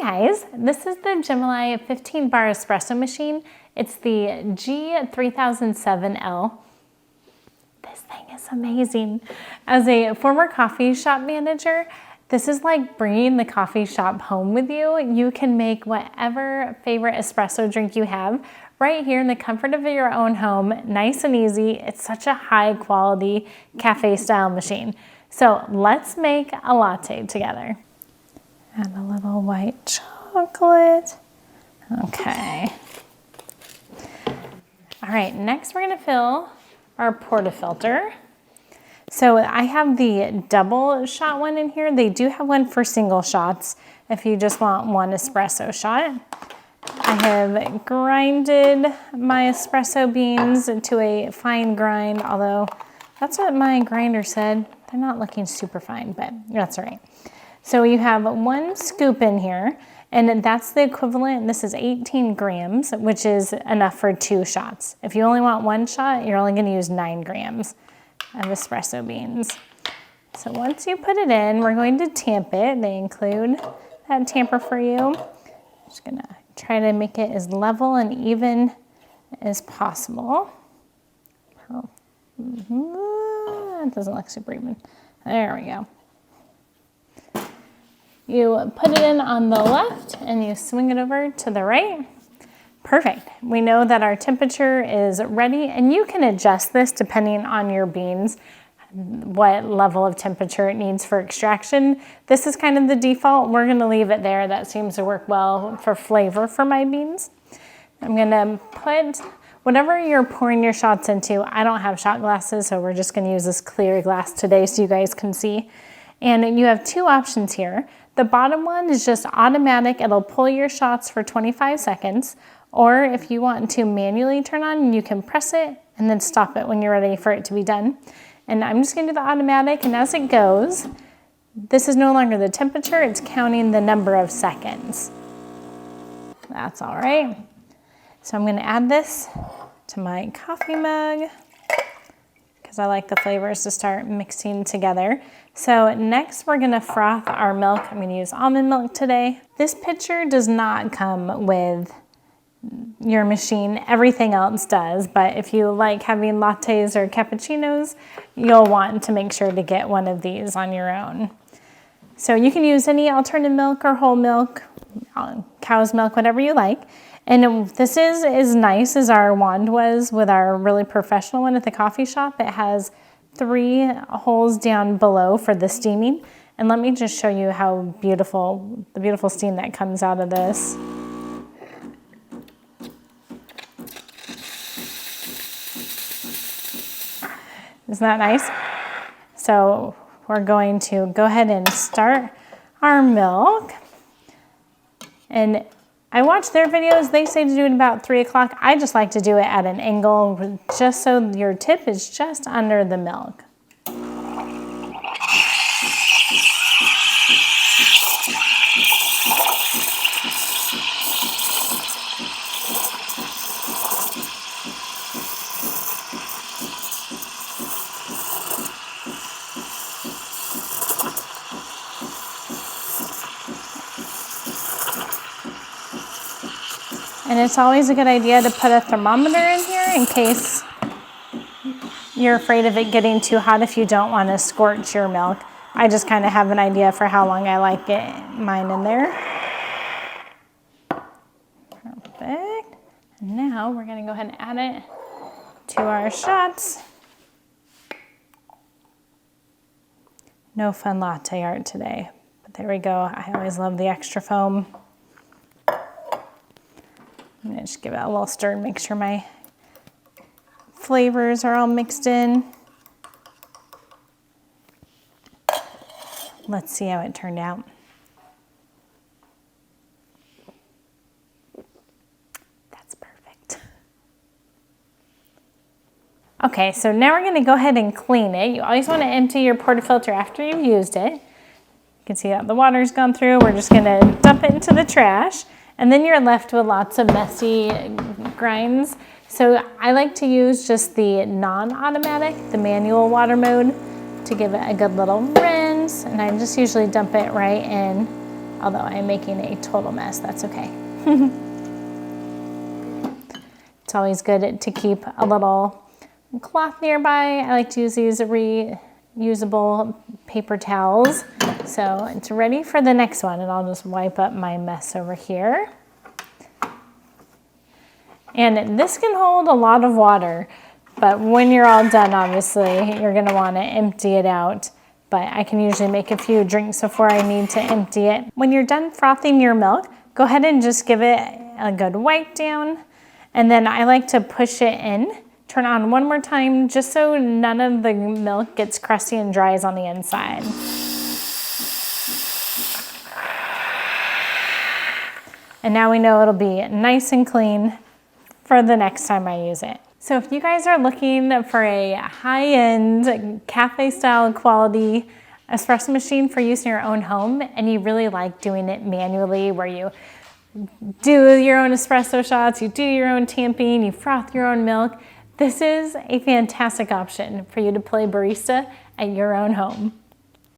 guys, this is the Gemilai 15 bar espresso machine. It's the G3007L. This thing is amazing. As a former coffee shop manager, this is like bringing the coffee shop home with you. You can make whatever favorite espresso drink you have right here in the comfort of your own home, nice and easy. It's such a high quality cafe style machine. So let's make a latte together. Add a little white chocolate. Okay. All right, next we're gonna fill our portafilter. So I have the double shot one in here. They do have one for single shots if you just want one espresso shot. I have grinded my espresso beans to a fine grind, although that's what my grinder said. They're not looking super fine, but that's all right. So you have 1 scoop in here, and that's the equivalent. This is 18 grams, which is enough for 2 shots. If you only want 1 shot, you're only going to use 9 grams of espresso beans. So once you put it in, we're going to tamp it. They include that tamper for you. I'm just going to try to make it as level and even as possible. It doesn't look super even. There we go. You put it in on the left and you swing it over to the right. Perfect. We know that our temperature is ready, and you can adjust this depending on your beans, what level of temperature it needs for extraction. This is kind of the default. We're going to leave it there. That seems to work well for flavor for my beans. I'm going to put whatever you're pouring your shots into. I don't have shot glasses, so we're just going to use this clear glass today so you guys can see. And you have 2 options here. The bottom one is just automatic. It'll pull your shots for 25 seconds. Or if you want to manually turn on, you can press it and then stop it when you're ready for it to be done. And I'm just going to do the automatic, and as it goes, this is no longer the temperature, it's counting the number of seconds. That's all right. So I'm going to add this to my coffee mug because I like the flavors to start mixing together. So next we're going to froth our milk. I'm going to use almond milk today. This pitcher does not come with your machine. Everything else does, but if you like having lattes or cappuccinos, you'll want to make sure to get one of these on your own. So you can use any alternative milk or whole milk, cow's milk, whatever you like. And this is as nice as our wand was with our really professional one at the coffee shop. It has 3 holes down below for the steaming. And let me just show you how beautiful, the beautiful steam that comes out of this. Isn't that nice? So we're going to go ahead and start our milk. And I watch their videos. They say to do it about 3 o'clock. I just like to do it at an angle just so your tip is just under the milk. And it's always a good idea to put a thermometer in here in case you're afraid of it getting too hot if you don't want to scorch your milk. I just kind of have an idea for how long I like mine in there. Perfect. And now we're going to go ahead and add it to our shots. No fun latte art today, but there we go. I always love the extra foam. I'm going to just give it a little stir and make sure my flavors are all mixed in. Let's see how it turned out. That's perfect. Okay, so now we're going to go ahead and clean it. You always want to empty your portafilter after you've used it. You can see that the water's gone through. We're just going to dump it into the trash. And then you're left with lots of messy grinds. So I like to use just the non-automatic, the manual water mode, to give it a good little rinse. And I just usually dump it right in although I'm making a total mess, that's okay. It's always good to keep a little cloth nearby. I like to use these reusable paper towels. So it's ready for the next one, and I'll just wipe up my mess over here. And this can hold a lot of water, but when you're all done, obviously, you're gonna wanna empty it out. But I can usually make a few drinks before I need to empty it. When you're done frothing your milk, go ahead and just give it a good wipe down. And then I like to push it in, turn on one more time, just so none of the milk gets crusty and dries on the inside. And now we know it'll be nice and clean for the next time I use it. So if you guys are looking for a high-end cafe-style quality espresso machine for use in your own home, and you really like doing it manually, where you do your own espresso shots, you do your own tamping, you froth your own milk, this is a fantastic option for you to play barista at your own home.